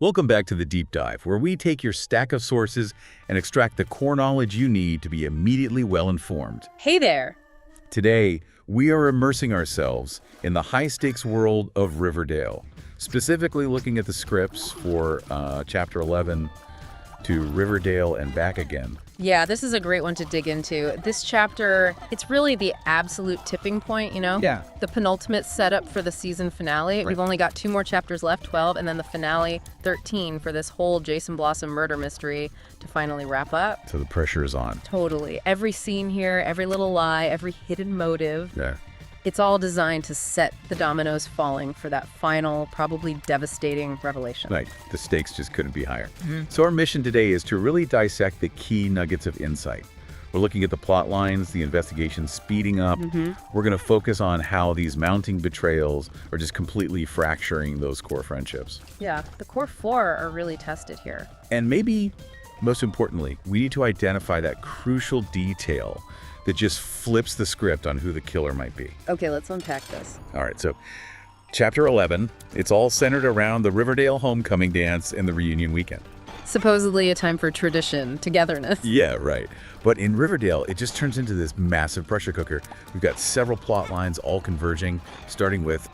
Welcome back to the Deep Dive, where we take your stack of sources and extract the core knowledge you need to be immediately well-informed. Hey there! Today, we are immersing ourselves in the high-stakes world of Riverdale, specifically looking at the scripts for Chapter 11 to Riverdale and back again. Yeah, this is a great one to dig into. This chapter, it's really the absolute tipping point, Yeah. The penultimate setup for the season finale. Right. We've only got 2 more chapters left, 12, and then the finale, 13, for this whole Jason Blossom murder mystery to finally wrap up. So the pressure is on. Totally. Every scene here, every little lie, every hidden motive. Yeah. It's all designed to set the dominoes falling for that final, probably devastating revelation. Right. The stakes just couldn't be higher. So our mission today is to really dissect the key nuggets of insight. We're looking at the plot lines, the investigation speeding up. We're going to focus on how these mounting betrayals are just completely fracturing those core friendships. Yeah, the core 4 are really tested here. And maybe, most importantly, we need to identify that crucial detail that just flips the script on who the killer might be. Okay, let's unpack this. All right, so Chapter 11, it's all centered around the Riverdale homecoming dance and the reunion weekend. Supposedly a time for tradition, togetherness. Yeah, right. But in Riverdale, it just turns into this massive pressure cooker. We've got several plot lines all converging, starting with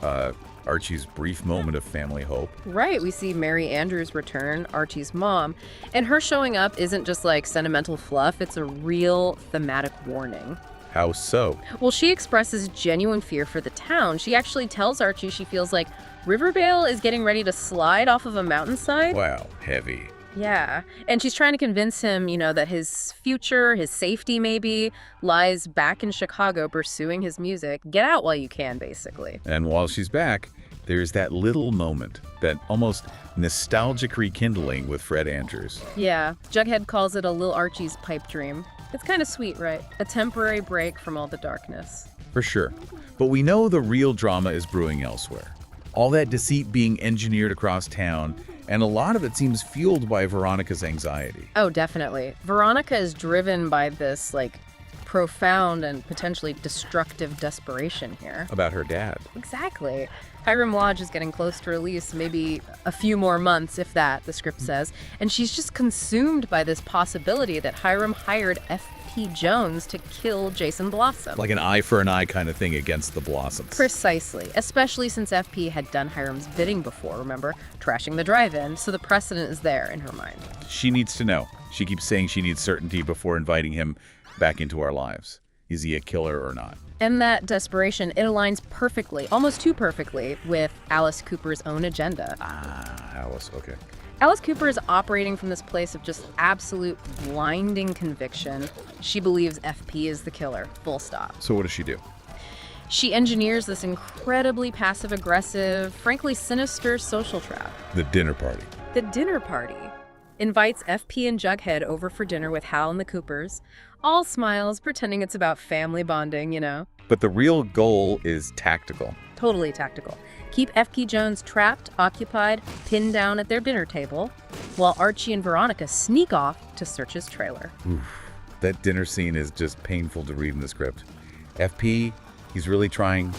Archie's brief moment of family hope. Right, we see Mary Andrews return, Archie's mom, and her showing up isn't just like sentimental fluff, it's a real thematic warning. How so? Well, she expresses genuine fear for the town. She actually tells Archie she feels like Riverdale is getting ready to slide off of a mountainside. Wow, heavy. Yeah, and she's trying to convince him, that his future, his safety maybe, lies back in Chicago pursuing his music. Get out while you can, basically. And while she's back, there's that little moment, that almost nostalgic rekindling with Fred Andrews. Yeah, Jughead calls it a Lil Archie's pipe dream. It's kind of sweet, right? A temporary break from all the darkness. For sure. But we know the real drama is brewing elsewhere. All that deceit being engineered across town, and a lot of it seems fueled by Veronica's anxiety. Oh, definitely. Veronica is driven by this, profound and potentially destructive desperation here. About her dad. Exactly. Hiram Lodge is getting close to release, maybe a few more months, if that, the script says. And she's just consumed by this possibility that Hiram hired F.P. Jones to kill Jason Blossom. Like an eye for an eye kind of thing against the Blossoms. Precisely. Especially since F.P. had done Hiram's bidding before, remember? Trashing the drive-in, so the precedent is there in her mind. She needs to know. She keeps saying she needs certainty before inviting him back into our lives. Is he a killer or not? And that desperation, it aligns perfectly, almost too perfectly, with Alice Cooper's own agenda. Alice, okay. Alice Cooper is operating from this place of just absolute blinding conviction. She believes FP is the killer, full stop. So what does she do? She engineers this incredibly passive-aggressive, frankly sinister social trap. The dinner party. The dinner party. Invites FP and Jughead over for dinner with Hal and the Coopers. All smiles, pretending it's about family bonding, But the real goal is tactical. Totally tactical. Keep F.P. Jones trapped, occupied, pinned down at their dinner table, while Archie and Veronica sneak off to search his trailer. Oof. That dinner scene is just painful to read in the script. FP, he's really trying,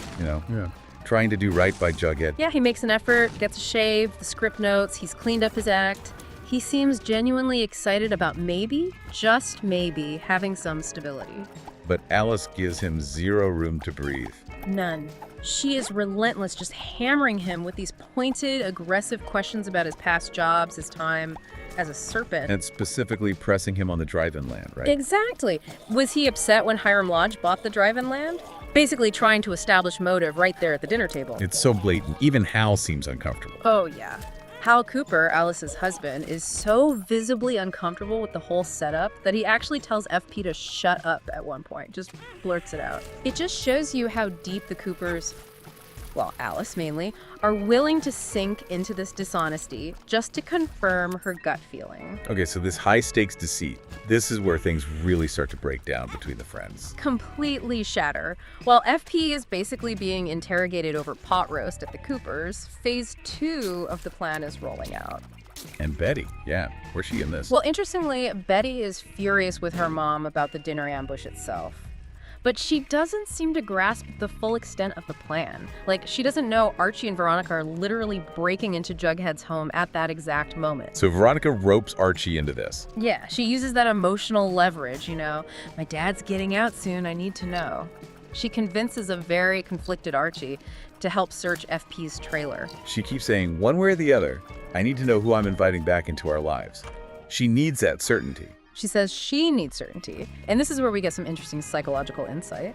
trying to do right by Jughead. Yeah, he makes an effort, gets a shave, the script notes, he's cleaned up his act. He seems genuinely excited about maybe, just maybe, having some stability. But Alice gives him zero room to breathe. None. She is relentless, just hammering him with these pointed, aggressive questions about his past jobs, his time as a serpent. And specifically pressing him on the drive-in land, right? Exactly. Was he upset when Hiram Lodge bought the drive-in land? Basically trying to establish motive right there at the dinner table. It's so blatant. Even Hal seems uncomfortable. Oh, yeah. Hal Cooper, Alice's husband, is so visibly uncomfortable with the whole setup that he actually tells FP to shut up at one point, just blurts it out. It just shows you how deep the Coopers, well, Alice mainly, are willing to sink into this dishonesty just to confirm her gut feeling. Okay, so this high-stakes deceit, this is where things really start to break down between the friends. Completely shatter. While FP is basically being interrogated over pot roast at the Coopers, phase 2 of the plan is rolling out. And Betty, yeah, where's she in this? Well, interestingly, Betty is furious with her mom about the dinner ambush itself. But she doesn't seem to grasp the full extent of the plan. Like, she doesn't know Archie and Veronica are literally breaking into Jughead's home at that exact moment. So Veronica ropes Archie into this. Yeah, she uses that emotional leverage, My dad's getting out soon, I need to know. She convinces a very conflicted Archie to help search FP's trailer. She keeps saying, one way or the other, I need to know who I'm inviting back into our lives. She needs that certainty. She says she needs certainty. And this is where we get some interesting psychological insight.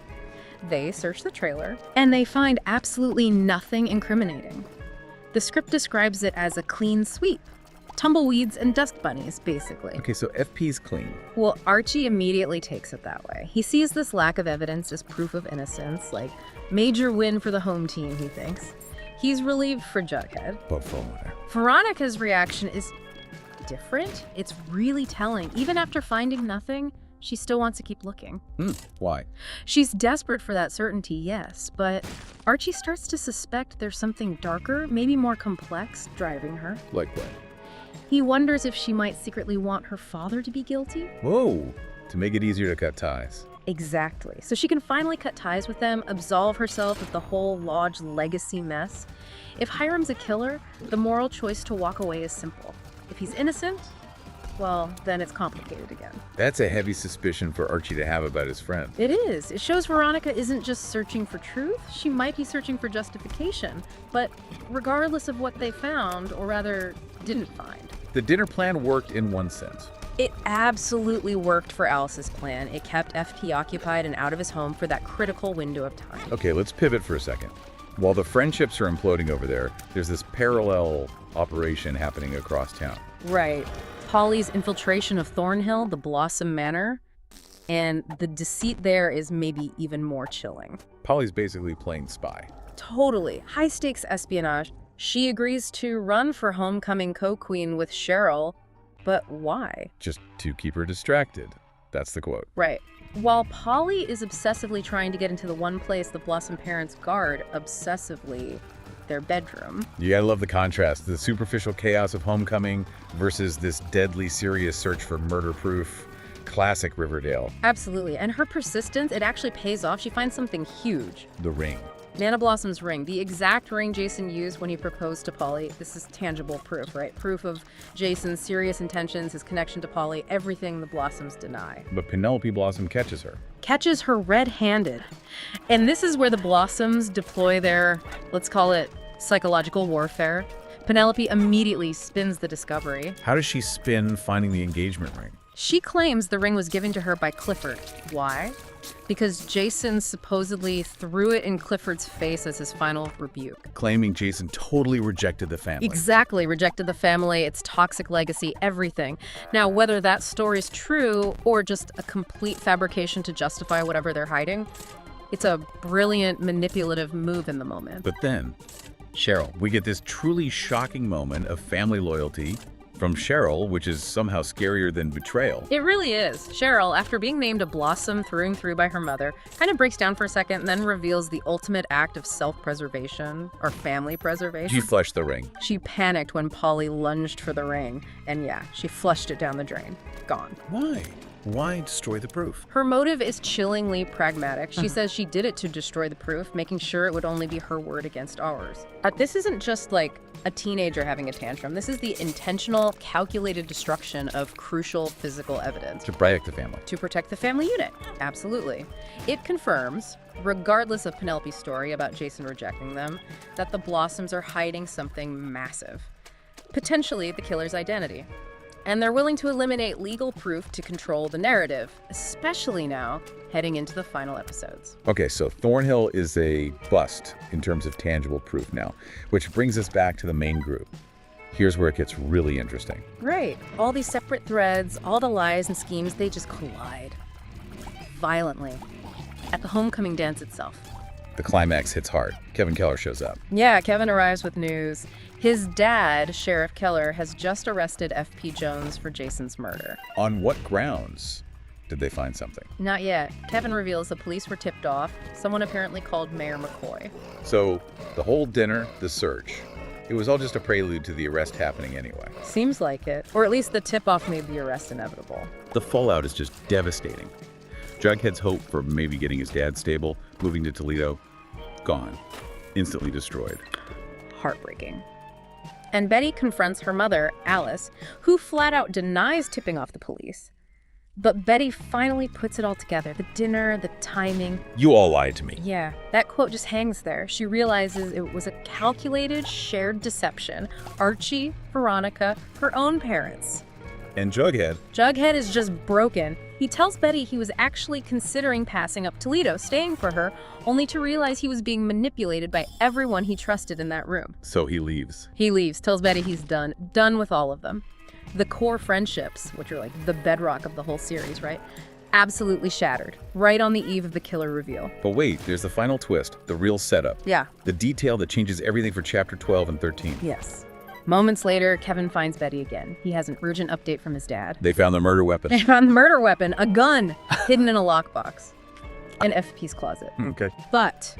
They search the trailer, and they find absolutely nothing incriminating. The script describes it as a clean sweep. Tumbleweeds and dust bunnies, basically. Okay, so FP's clean. Well, Archie immediately takes it that way. He sees this lack of evidence as proof of innocence, like major win for the home team, he thinks. He's relieved for Jughead. But for what? Veronica's reaction is different. It's really telling. Even after finding nothing, she still wants to keep looking. Why? She's desperate for that certainty, yes, but Archie starts to suspect there's something darker, maybe more complex, driving her. Like what? He wonders if she might secretly want her father to be guilty. Whoa, to make it easier to cut ties. Exactly. So she can finally cut ties with them, absolve herself of the whole Lodge legacy mess. If Hiram's a killer, the moral choice to walk away is simple. If he's innocent, well, then it's complicated again. That's a heavy suspicion for Archie to have about his friend. It is. It shows Veronica isn't just searching for truth. She might be searching for justification. But regardless of what they found, or rather, didn't find. The dinner plan worked in one sense. It absolutely worked for Alice's plan. It kept FP occupied and out of his home for that critical window of time. Okay, let's pivot for a second. While the friendships are imploding over there, there's this parallel operation happening across town. Right. Polly's infiltration of Thornhill, the Blossom Manor, and the deceit there is maybe even more chilling. Polly's basically playing spy. Totally. High-stakes espionage. She agrees to run for homecoming co-queen with Cheryl, but why? Just to keep her distracted. That's the quote. Right. While Polly is obsessively trying to get into the one place the Blossom parents guard, obsessively, their bedroom. You gotta love the contrast, the superficial chaos of homecoming versus this deadly serious search for murder-proof, classic Riverdale. Absolutely. And her persistence, it actually pays off. She finds something huge. The ring. Nana Blossom's ring, the exact ring Jason used when he proposed to Polly. This is tangible proof, right? Proof of Jason's serious intentions, his connection to Polly, everything the Blossoms deny. But Penelope Blossom catches her. Catches her red-handed. And this is where the Blossoms deploy their, let's call it, psychological warfare. Penelope immediately spins the discovery. How does she spin finding the engagement ring? She claims the ring was given to her by Clifford. Why? Because Jason supposedly threw it in Clifford's face as his final rebuke. Claiming Jason totally rejected the family. Exactly, rejected the family, its toxic legacy, everything. Now, whether that story's true or just a complete fabrication to justify whatever they're hiding, it's a brilliant, manipulative move in the moment. But then, Cheryl, we get this truly shocking moment of family loyalty from Cheryl, which is somehow scarier than betrayal. It really is. Cheryl, after being named a Blossom through and through by her mother, kind of breaks down for a second and then reveals the ultimate act of self-preservation, or family preservation. She flushed the ring. She panicked when Polly lunged for the ring, and yeah, she flushed it down the drain. Gone. Why? Why destroy the proof? Her motive is chillingly pragmatic. She says she did it to destroy the proof, making sure it would only be her word against ours. This isn't just like a teenager having a tantrum. This is the intentional, calculated destruction of crucial physical evidence. To protect the family. To protect the family unit. Absolutely. It confirms, regardless of Penelope's story about Jason rejecting them, that the Blossoms are hiding something massive. Potentially the killer's identity. And they're willing to eliminate legal proof to control the narrative, especially now, heading into the final episodes. Okay, so Thornhill is a bust in terms of tangible proof now, which brings us back to the main group. Here's where it gets really interesting. Right. All these separate threads, all the lies and schemes, they just collide. Violently. At the homecoming dance itself. The climax hits hard. Kevin Keller shows up. Yeah, Kevin arrives with news. His dad, Sheriff Keller, has just arrested F.P. Jones for Jason's murder. On what grounds did they find something? Not yet. Kevin reveals the police were tipped off. Someone apparently called Mayor McCoy. So, the whole dinner, the search, it was all just a prelude to the arrest happening anyway. Seems like it. Or at least the tip-off made the arrest inevitable. The fallout is just devastating. Jughead's hope for maybe getting his dad stable, moving to Toledo, gone. Instantly destroyed. Heartbreaking. And Betty confronts her mother, Alice, who flat out denies tipping off the police. But Betty finally puts it all together. The dinner, the timing. You all lied to me. Yeah, that quote just hangs there. She realizes it was a calculated, shared deception. Archie, Veronica, her own parents. And Jughead? Jughead is just broken. He tells Betty he was actually considering passing up Toledo, staying for her, only to realize he was being manipulated by everyone he trusted in that room. So he leaves. He leaves, tells Betty he's done with all of them. The core friendships, which are like the bedrock of the whole series, right? Absolutely shattered, right on the eve of the killer reveal. But wait, there's the final twist, the real setup. Yeah. The detail that changes everything for chapter 12 and 13. Yes. Moments later, Kevin finds Betty again. He has an urgent update from his dad. They found the murder weapon. They found the murder weapon, a gun, hidden in a lockbox in FP's closet. Okay. But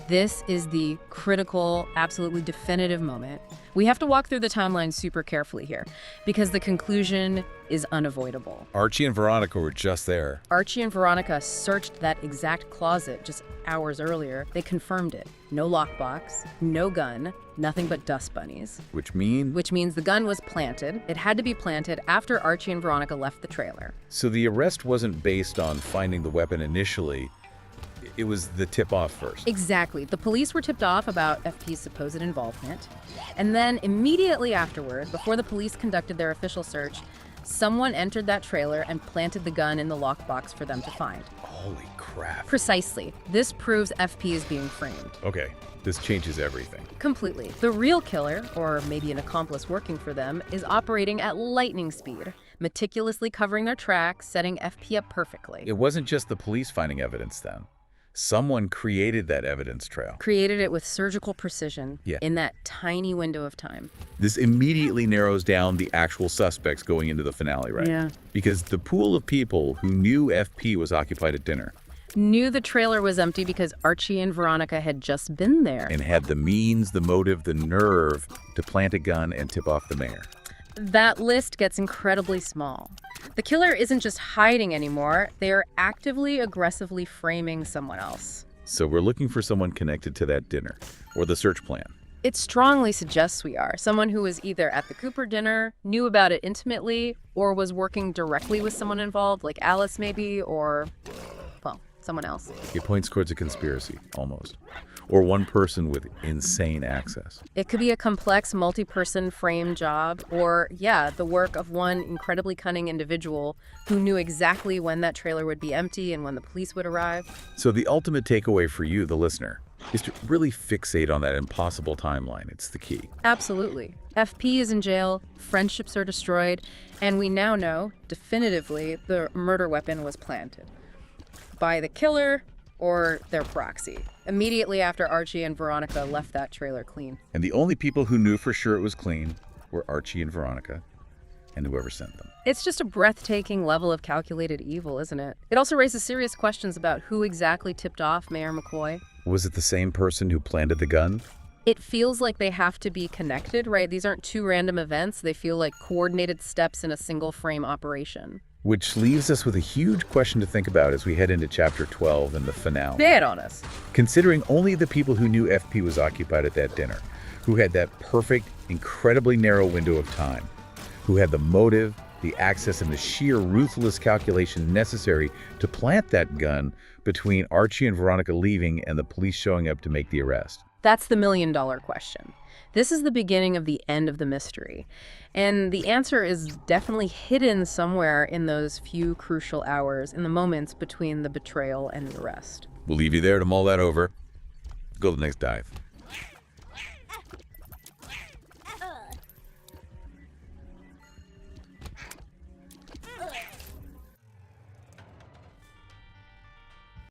this is the critical, absolutely definitive moment. We have to walk through the timeline super carefully here because the conclusion is unavoidable. Archie and Veronica were just there. Archie and Veronica searched that exact closet just hours earlier. They confirmed it. No lockbox, no gun, nothing but dust bunnies. Which means the gun was planted. It had to be planted after Archie and Veronica left the trailer. So the arrest wasn't based on finding the weapon initially. It was the tip-off first. Exactly. The police were tipped off about FP's supposed involvement. And then immediately afterward, before the police conducted their official search, someone entered that trailer and planted the gun in the lockbox for them to find. Holy crap. Precisely. This proves FP is being framed. Okay, this changes everything. Completely. The real killer, or maybe an accomplice working for them, is operating at lightning speed, meticulously covering their tracks, setting FP up perfectly. It wasn't just the police finding evidence then. Someone created that evidence trail. Created it with surgical precision Yeah. in that tiny window of time. This immediately narrows down the actual suspects going into the finale, right? Yeah. Because the pool of people who knew FP was occupied at dinner Knew the trailer was empty because Archie and Veronica had just been there. and had the means, the motive, the nerve to plant a gun and tip off the mayor. That list gets incredibly small. The killer isn't just hiding anymore, they are actively, aggressively framing someone else. So we're looking for someone connected to that dinner or the search plan. It strongly suggests we are. Someone who was either at the Cooper dinner, knew about it intimately, or was working directly with someone involved, like Alice maybe, or, well, someone else. It points towards a conspiracy, almost. Or one person with insane access. It could be a complex multi-person frame job, or, yeah, the work of one incredibly cunning individual who knew exactly when that trailer would be empty and when the police would arrive. So the ultimate takeaway for you, the listener, is to really fixate on that impossible timeline. It's the key. Absolutely. FP is in jail, friendships are destroyed, and we now know, definitively, the murder weapon was planted. By the killer or their proxy. Immediately after Archie and Veronica left that trailer clean. And the only people who knew for sure it was clean were Archie and Veronica and whoever sent them. It's just a breathtaking level of calculated evil, isn't it? It also raises serious questions about who exactly tipped off Mayor McCoy. Was it the same person who planted the gun? It feels like they have to be connected, right? These aren't two random events. They feel like coordinated steps in a single frame operation. Which leaves us with a huge question to think about as we head into chapter 12 and the finale. Lay it on us. Considering only the people who knew FP was occupied at that dinner, who had that perfect, incredibly narrow window of time, who had the motive, the access, and the sheer ruthless calculation necessary to plant that gun between Archie and Veronica leaving and the police showing up to make the arrest. That's the million-dollar question. This is the beginning of the end of the mystery. And the answer is definitely hidden somewhere in those few crucial hours, in the moments between the betrayal and the arrest. We'll leave you there to mull that over. Go to the next dive.